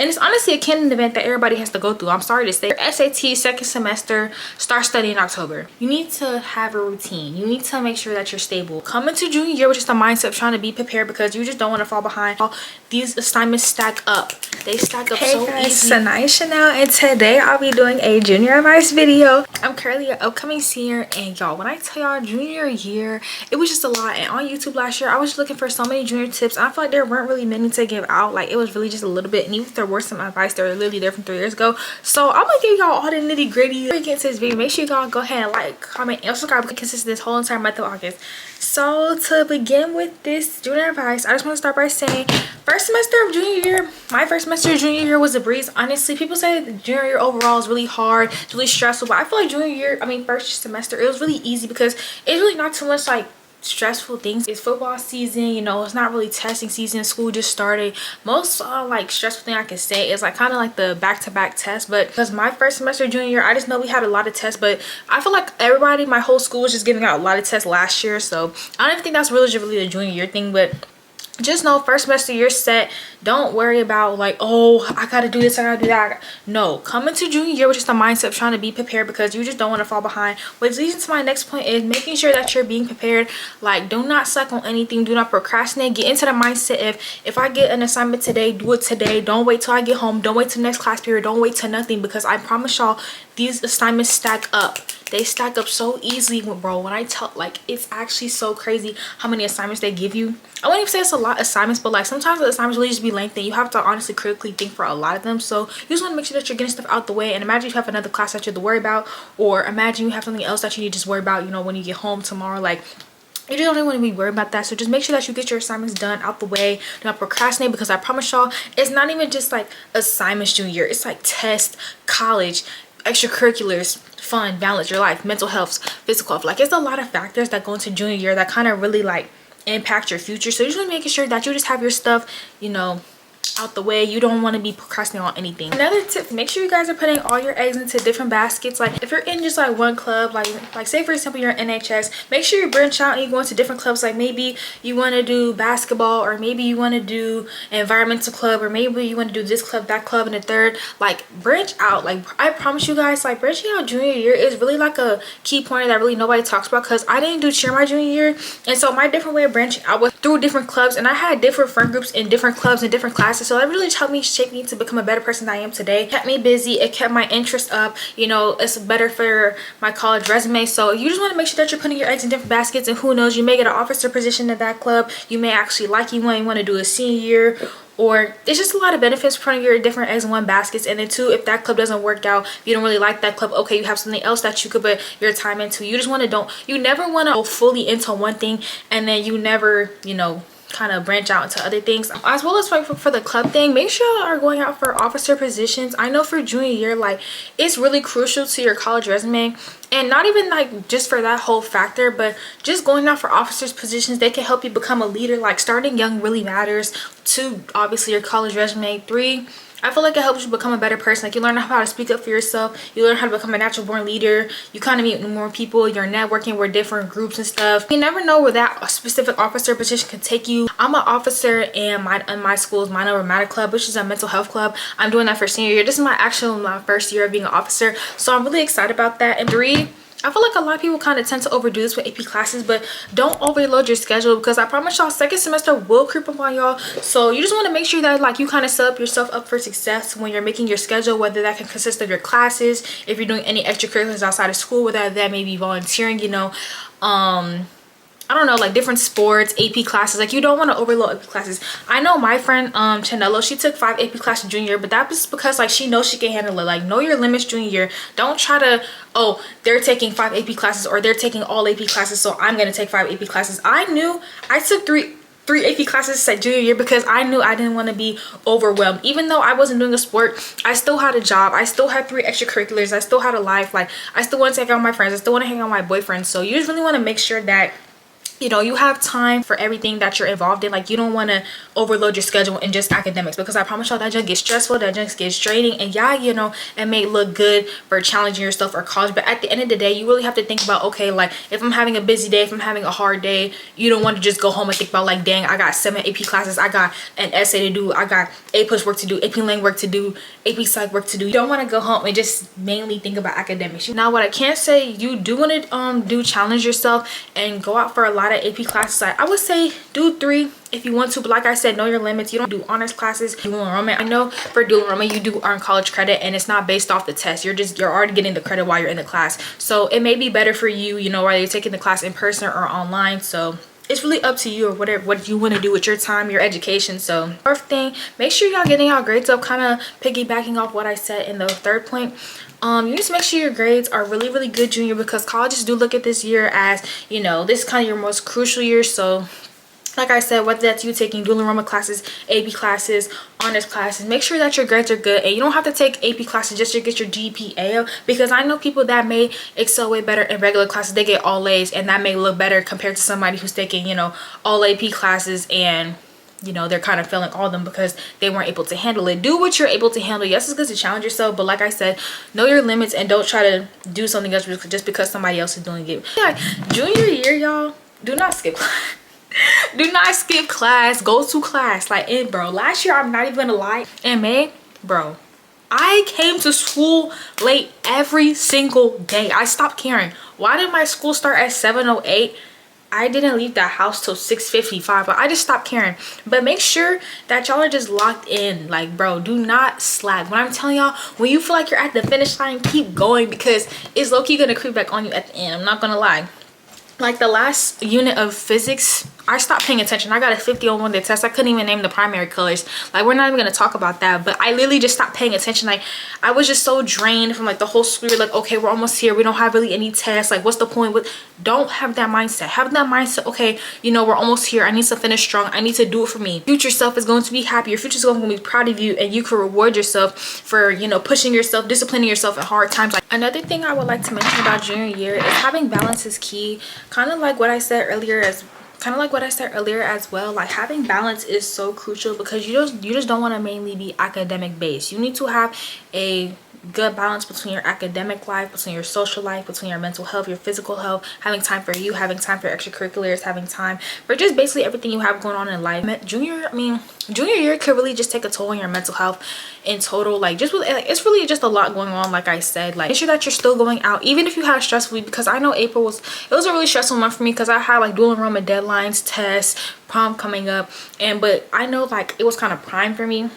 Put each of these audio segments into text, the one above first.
And it's honestly a canon event that everybody has to go through. I'm sorry to say. Your SAT second semester, start studying in October. You need to have a routine. You need to make sure that you're stable. Come into junior year with just the mindset of trying to be prepared because you just don't want to fall behind. All these assignments stack up. They stack up so easy. Hey guys, Sanaya Chanel, and today I'll be doing a junior advice video. I'm currently an upcoming senior, and y'all, when I tell y'all junior year, it was just a lot. And on YouTube last year, I was looking for so many junior tips. I feel like there weren't really many to give out. Like, it was really just a little bit. And even if there were some advice, they were literally there from 3 years ago. So I'm gonna give y'all all the nitty gritty. Before we get into this video, make sure y'all go ahead and like, comment, and subscribe because this whole entire month of August. So to begin with this junior advice, I just want to start by saying first semester of junior year, my first semester of junior year was a breeze. Honestly, people say the junior year overall is really hard, it's really stressful, but I feel like junior year, first semester, it was really easy because it's really not too much like stressful things. It's football season, you know, it's not really testing season, school just started. Most like stressful thing I can say is like kind of like the back-to-back tests, but because my first semester junior year, I just know we had a lot of tests, but I feel like everybody, my whole school was just giving out a lot of tests last year, so I don't even think that's really the junior year thing. But just know first semester you're set. Don't worry about like, oh, I gotta do this, I gotta do that. No, come into junior year with just the mindset of trying to be prepared because you just don't want to fall behind. Which leads to my next point is making sure that you're being prepared. Like, do not suck on anything, do not procrastinate. Get into the mindset if I get an assignment today, do it today. Don't wait till I get home, don't wait till next class period, don't wait till nothing, because I promise y'all these assignments stack up. They stack up so easily, bro. When I tell, like, it's actually so crazy how many assignments they give you. I wouldn't even say it's a lot of assignments, but like sometimes the assignments really just be lengthy. You have to honestly critically think for a lot of them. So you just want to make sure that you're getting stuff out the way. And imagine you have another class that you have to worry about, or imagine you have something else that you need to just worry about, you know, when you get home tomorrow. Like, you just don't even want to be worried about that. So just make sure that you get your assignments done out the way. Do not procrastinate, because I promise y'all, it's not even just like assignments junior year. It's like tests, college, extracurriculars, fun, balance your life, mental health, physical health. Like, it's a lot of factors that go into junior year that kind of really like impact your future. So you just want to make sure that you just have your stuff, you know, out the way. You don't want to be procrastinating on anything. Another tip, make sure you guys are putting all your eggs into different baskets. Like, if you're in just like one club, like say for example you're in NHS, make sure you branch out and you go into different clubs. Like, maybe you want to do basketball, or maybe you want to do environmental club, or maybe you want to do this club, that club, and the third. Like, branch out. Like, I promise you guys, like, branching out junior year is really like a key point that really nobody talks about, because I didn't do cheer my junior year, and so my different way of branching out was through different clubs, and I had different friend groups in different clubs and different classes. So that really helped me, shape me to become a better person than I am today. It kept me busy, it kept my interest up, you know, it's better for my college resume. So you just want to make sure that you're putting your eggs in different baskets, and who knows, you may get an officer position at that club. You may actually like you want to do a senior year, or it's just a lot of benefits putting your different eggs in one basket. And then two, if that club doesn't work out, you don't really like that club, okay, you have something else that you could put your time into. You just want to, you never want to go fully into one thing and then you never, you know, kind of branch out into other things. As well as for the club thing, make sure you are going out for officer positions. I know for junior year, like, it's really crucial to your college resume, and not even like just for that whole factor, but just going out for officers positions, they can help you become a leader. Like, starting young really matters. 2, obviously your college resume. 3, I feel like it helps you become a better person. Like, you learn how to speak up for yourself, you learn how to become a natural born leader, you kind of meet more people, you're networking with different groups and stuff. You never know where that specific officer position could take you. I'm an officer in my school's Mind Over Matter club, which is a mental health club. I'm doing that for senior year. This is my first year of being an officer, so I'm really excited about that. And 3, I feel like a lot of people kind of tend to overdo this with AP classes, but don't overload your schedule, because I promise y'all second semester will creep up on y'all. So you just want to make sure that like you kind of set up yourself up for success when you're making your schedule, whether that can consist of your classes, if you're doing any extracurriculars outside of school, whether that may be volunteering, you know, I don't know, like different sports, AP classes. Like, you don't want to overload AP classes. I know my friend Chanello, she took 5 AP classes junior year, but that was because like she knows she can handle it. Like, know your limits junior year. Don't try to, oh, they're taking 5 AP classes, or they're taking all AP classes, so I'm gonna take 5 AP classes. I took three AP classes at junior year because I knew I didn't want to be overwhelmed. Even though I wasn't doing a sport, I still had a job, I still had 3 extracurriculars, I still had a life. Like, I still want to hang out with my friends, I still want to hang out with my boyfriend. So you just really want to make sure that you know, you have time for everything that you're involved in. Like, you don't want to overload your schedule in just academics, because I promise y'all that just gets stressful, that just gets draining. And yeah, you know, it may look good for challenging yourself or college, but at the end of the day, you really have to think about, okay, like if I'm having a busy day, if I'm having a hard day, you don't want to just go home and think about like, dang, I got 7 AP classes, I got an essay to do, I got A plus work to do, AP Lang work to do, AP Psych work to do. You don't want to go home and just mainly think about academics. Now, what I can say, you do want to do challenge yourself and go out for a lot of AP classes. I would say do 3 if you want to, but like I said, know your limits. You don't do honors classes, dual enrollment. I know for dual enrollment you do earn college credit, and it's not based off the test. You're already getting the credit while you're in the class, so it may be better for you, you know, whether you're taking the class in person or online. So it's really up to you, or whatever what you want to do with your time, your education. So first thing, make sure y'all getting y'all grades up. Kind of piggybacking off what I said in the third point, you need to make sure your grades are really good junior, because colleges do look at this year as, you know, this is kind of your most crucial year. So like I said, whether that's you taking dual enrollment classes, AP classes, honors classes, make sure that your grades are good. And you don't have to take AP classes just to get your GPA up, because I know people that may excel way better in regular classes. They get all A's, and that may look better compared to somebody who's taking, you know, all AP classes, and you know, they're kind of failing all of them because they weren't able to handle it. Do what you're able to handle. Yes, it's good to challenge yourself, but like I said, know your limits and don't try to do something else just because somebody else is doing it. Yeah, junior year, y'all, do not skip class. Do not skip class. Go to class. Like, bro, last year, I'm not even gonna lie, in May, bro, I came to school late every single day. I stopped caring. Why did my school start at 7:08? I didn't leave the house till 6:55, but I just stopped caring. But make sure that y'all are just locked in. Like, bro, do not slack. When I'm telling y'all, when you feel like you're at the finish line, keep going, because it's low-key gonna creep back on you at the end. I'm not gonna lie. Like the last unit of physics, I stopped paying attention. I got a 50 on one of the tests. I couldn't even name the primary colors. Like, we're not even gonna talk about that, but I literally just stopped paying attention. Like, I was just so drained from like the whole school year. Like, okay, we're almost here, we don't have really any tests, like what's the point? Don't have that mindset. Have that mindset, okay, you know, we're almost here, I need to finish strong, I need to do it for me. Future self is going to be happy. Your future self is going to be proud of you, and you can reward yourself for, you know, pushing yourself, disciplining yourself at hard times. Like, another thing I would like to mention about junior year is having balance is key. Kind of like what I said earlier as well. Like, having balance is so crucial, because you just don't want to mainly be academic based. You need to have a good balance between your academic life, between your social life, between your mental health, your physical health, having time for you, having time for extracurriculars, having time for just basically everything you have going on in life. Junior year could really just take a toll on your mental health in total. Like, just with, like, it's really just a lot going on. Like I said, like, make sure that you're still going out, even if you had a stressful week, because I know April was a really stressful month for me, because I had like dual enrollment deadlines, tests, prom coming up, but I know like it was kind of prime for me.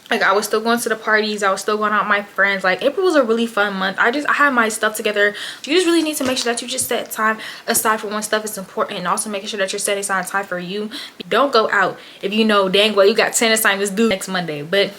Like, I was still going to the parties, I was still going out with my friends. Like, April was a really fun month. I had my stuff together. You just really need to make sure that you just set time aside for when stuff is important, and also making sure that you're setting aside time for you. Don't go out if you know dang well you got 10 assignments due next Monday. But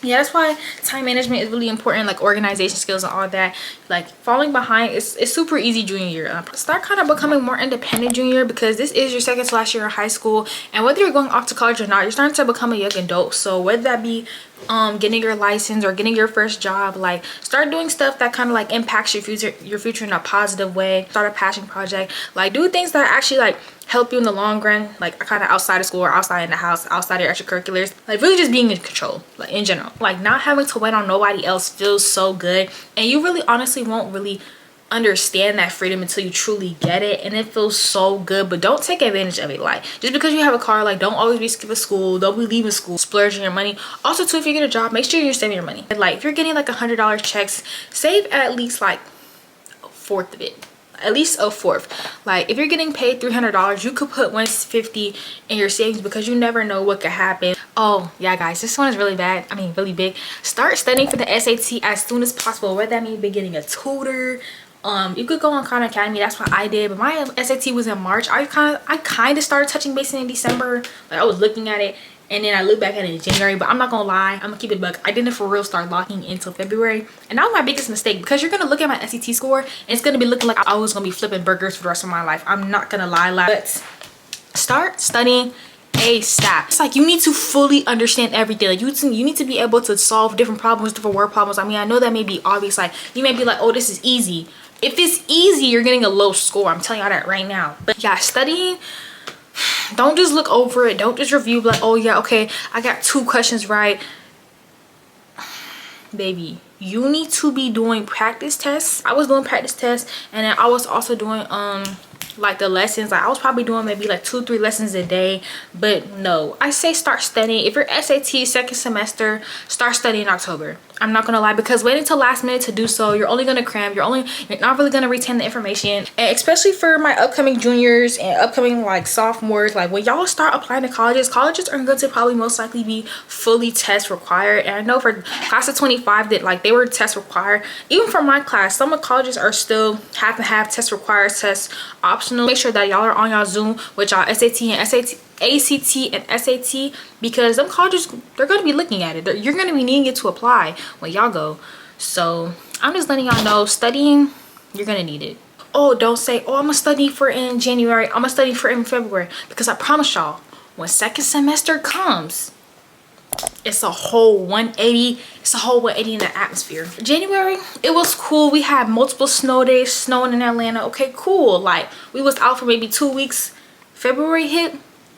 yeah, that's why time management is really important, like organization skills and all that. Like, falling behind is super easy junior year. Start kind of becoming more independent junior year, because this is your second to last year of high school, and whether you're going off to college or not, you're starting to become a young adult. So whether that be getting your license or getting your first job, like, start doing stuff that kind of like impacts your future in a positive way. Start a passion project. Like, do things that actually like help you in the long run, like kind of outside of school or outside in the house, outside of your extracurriculars. Like, really just being in control, like, in general. Like, not having to wait on nobody else feels so good, and you really honestly won't really understand that freedom until you truly get it, and it feels so good. But don't take advantage of it. Like, just because you have a car, like, don't always be skipping school, don't be leaving school, splurging your money. Also too, if you get a job, make sure you're saving your money. Like, if you're getting like $100 checks, save at least like a fourth of it. At least a fourth. Like, if you're getting paid $300, you could put $150 in your savings, because you never know what could happen. Oh yeah, guys, this one is really bad. I mean, really big. Start studying for the SAT as soon as possible. Whether that means getting a tutor. You could go on Khan Academy. That's what I did. But my SAT was in March. I kind of started touching base in December. Like, I was looking at it, and then I look back at it in January. But I'm not gonna lie, I'm gonna keep it buck, I didn't for real start locking until February, and that was my biggest mistake, because you're gonna look at my SAT score and it's gonna be looking like I was gonna be flipping burgers for the rest of my life. I'm not gonna lie. But start studying ASAP. It's like you need to fully understand everything. Like you need to be able to solve different problems, different word problems. I mean, I know that may be obvious. Like you may be like, oh, this is easy. If it's easy, you're getting a low score. I'm telling y'all that right now. But yeah, studying, don't just look over it. Don't just review like, oh yeah, okay, I got 2 questions right. Baby, you need to be doing practice tests. I was doing practice tests, and then I was also doing like the lessons. Like I was probably doing maybe like 2-3 lessons a day. But no, I say start studying. If you're SAT second semester, start studying in October. I'm not gonna lie, because waiting till last minute to do so, you're only gonna cram. You're not really gonna retain the information. And especially for my upcoming juniors and upcoming like sophomores, like when y'all start applying to colleges are going to probably most likely be fully test required. And I know for class of 25 that like they were test required. Even for my class, some of colleges are still have to have test required, test optional. Make sure that y'all are on y'all Zoom with y'all ACT and SAT, because them colleges, they're going to be looking at it. You're going to be needing it to apply when y'all go. So I'm just letting y'all know, studying, you're going to need it. Oh, don't say, oh, I'm going to study for in January, I'm going to study for in February, because I promise y'all, when second semester comes, it's a whole 180. It's a whole 180 in the atmosphere. January, it was cool. We had multiple snow days, snowing in Atlanta. Okay, cool. Like we was out for maybe 2 weeks. February hit,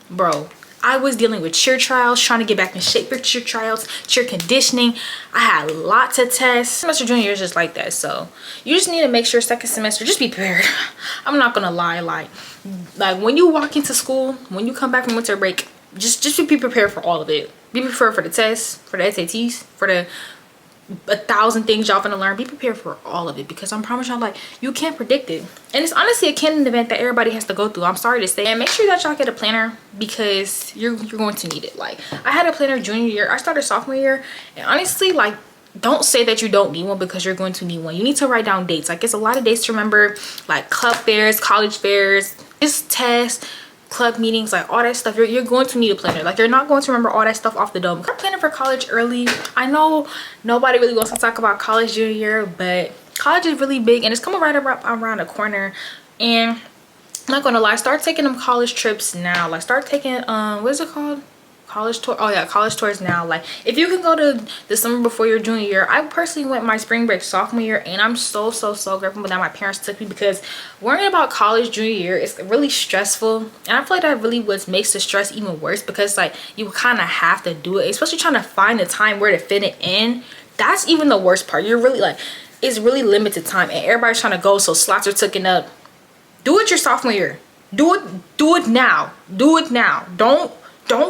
bro, I was dealing with cheer trials, trying to get back in shape for cheer trials, cheer conditioning. I had lots of tests. Semester junior year is just like that. So you just need to make sure second semester, just be prepared. I'm not gonna lie, like when you walk into school, when you come back from winter break, just be prepared for all of it. Be prepared for the tests, for the SATs, for the 1,000 things y'all gonna learn. Be prepared for all of it, because I promise y'all, like, you can't predict it. And it's honestly a canon event that everybody has to go through. I'm sorry to say. And make sure that y'all get a planner, because you're going to need it. Like I had a planner junior year, I started sophomore year, and honestly, like, don't say that you don't need one, because you're going to need one. You need to write down dates. Like it's a lot of dates to remember, like club fairs, college fairs, just tests, club meetings, like all that stuff. You're going to need a planner. Like you're not going to remember all that stuff off the dome. I'm planning for college early. I know nobody really wants to talk about college junior year, but college is really big and it's coming right around the corner. And I'm not gonna lie, start taking them college trips now. Like start taking what is it called, college tour. Oh yeah, college tours now. Like if you can go to the summer before your junior year. I personally went my spring break sophomore year, and I'm so grateful that my parents took me, because worrying about college junior year is really stressful. And I feel like that really what makes the stress even worse, because like you kind of have to do it, especially trying to find the time where to fit it in. That's even the worst part. You're really like, it's really limited time and everybody's trying to go, so slots are taken up. Do it your sophomore year. Do it now. Do it now. Don't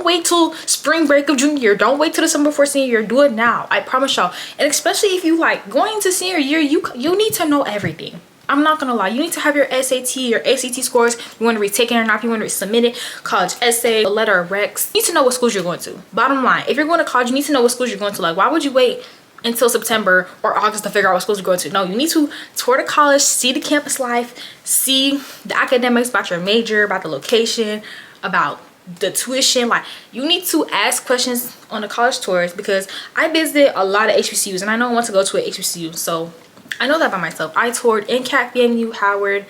wait till spring break of junior year. Don't wait till the summer before senior year. Do it now. I promise y'all. And especially if you like going into senior year, you need to know everything. I'm not gonna lie. You need to have your SAT, your ACT scores. You want to retake it or not. You want to resubmit it. College essay, a letter of recs. You need to know what schools you're going to. Bottom line, if you're going to college, you need to know what schools you're going to. Like, why would you wait until September or August to figure out what schools you're going to? No, you need to tour the college, see the campus life, see the academics about your major, about the location, about the tuition. Like you need to ask questions on the college tours, because I visited a lot of HBCUs and I know I want to go to an HBCU, so I know that by myself. I toured NCAC, BMU, Howard,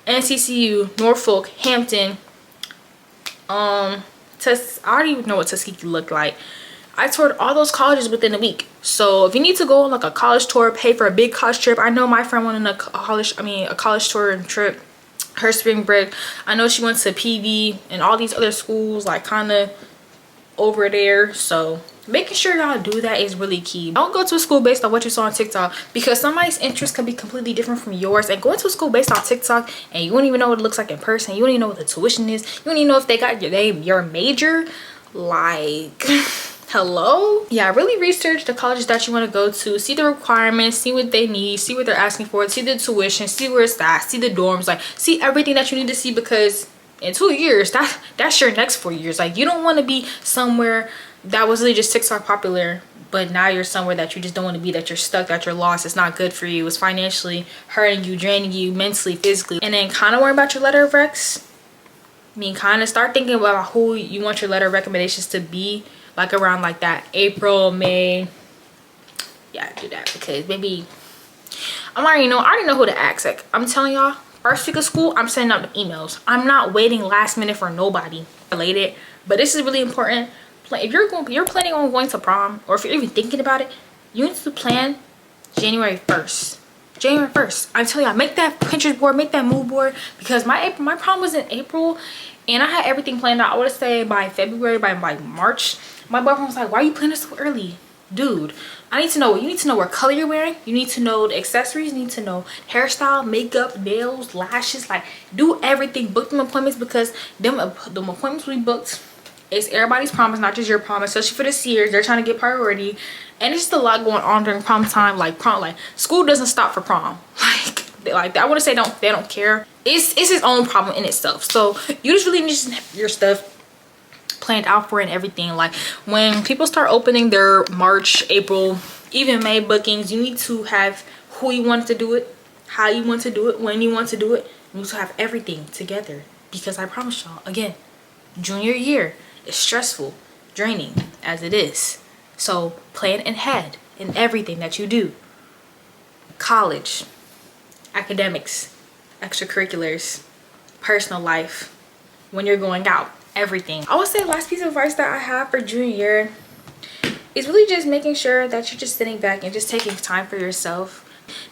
NCCU, Norfolk, Hampton, I already even know what Tuskegee looked like. I toured all those colleges within a week. So if you need to go on like a college tour, pay for a big college trip. I know my friend went on a college tour and trip, her spring break. I know she went to PV and all these other schools, like kind of over there. So making sure y'all do that is really key. Don't go to a school based on what you saw on TikTok, because somebody's interest can be completely different from yours. And going to a school based on TikTok and you don't even know what it looks like in person, you don't even know what the tuition is, you don't even know if they got your major, like hello. Yeah, really research the colleges that you want to go to, see the requirements, see what they need, see what they're asking for, see the tuition, see where it's at, see the dorms, like see everything that you need to see, because in 2 years that's your next 4 years. Like you don't want to be somewhere that was really just TikTok popular, but now you're somewhere that you just don't want to be, that you're stuck, that you're lost, it's not good for you, it's financially hurting you, draining you mentally, physically. And then kind of worry about your letter of recs. I mean, kind of start thinking about who you want your letter of recommendations to be, like around like that April, May. Yeah, do that, because maybe I already know who to ask. Like I'm telling y'all, first week of school, I'm sending out the emails. I'm not waiting last minute for nobody. Related, But this is really important. If you're planning on going to prom, or if you're even thinking about it, you need to plan January 1st. January 1st. I'm telling y'all, make that Pinterest board, make that mood board, because my prom was in April and I had everything planned out. I would say by February, by March. My boyfriend was like, why are you planning so early? Dude, I need to know. You need to know what color you're wearing. You need to know the accessories. You need to know hairstyle, makeup, nails, lashes. Like, do everything. Book them appointments, because them appointments we booked, it's everybody's prom. It's not just your prom, especially for the seniors. They're trying to get priority. And it's just a lot going on during prom time. Like school doesn't stop for prom. Like I want to say they don't care. It's its own problem in itself. So you just really need to have your stuff planned out for and everything. Like when people start opening their March, April, even May bookings, you need to have who you want to do it, how you want to do it, when you want to do it. You need to have everything together, because I promise y'all, again, junior year is stressful, draining as it is. So plan ahead in everything that you do. College, academics, extracurriculars, personal life, when you're going out, everything. I would say last piece of advice that I have for junior year is really just making sure that you're just sitting back and just taking time for yourself.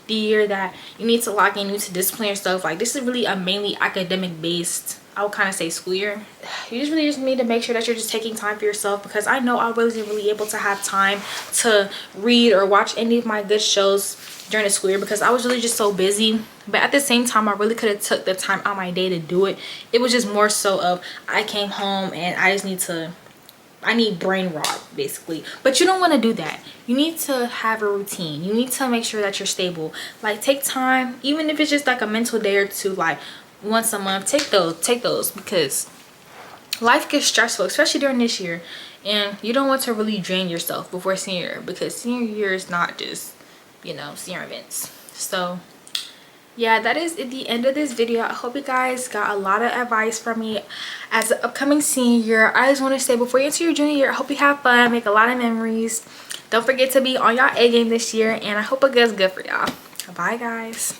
The year that you need to lock in, you need to discipline yourself. Like, this is really a mainly academic based, I would kind of say, school year. You just really need to make sure that you're just taking time for yourself, because I know I wasn't really able to have time to read or watch any of my good shows during the school year, because I was really just so busy. But at the same time, I really could have took the time out my day to do it. It was just more so of, I came home and I need brain rot, basically. But you don't want to do that. You need to have a routine. You need to make sure that you're stable. Like, take time, even if it's just like a mental day or two, like once a month, take those, because life gets stressful, especially during this year, and you don't want to really drain yourself before senior year, because senior year is not just, you know, senior events. So yeah, that is the end of this video. I hope you guys got a lot of advice from me as an upcoming senior year. I just want to say, before you enter your junior year, I hope you have fun, make a lot of memories. Don't forget to be on y'all A game this year, and I hope it goes good for y'all. Bye guys.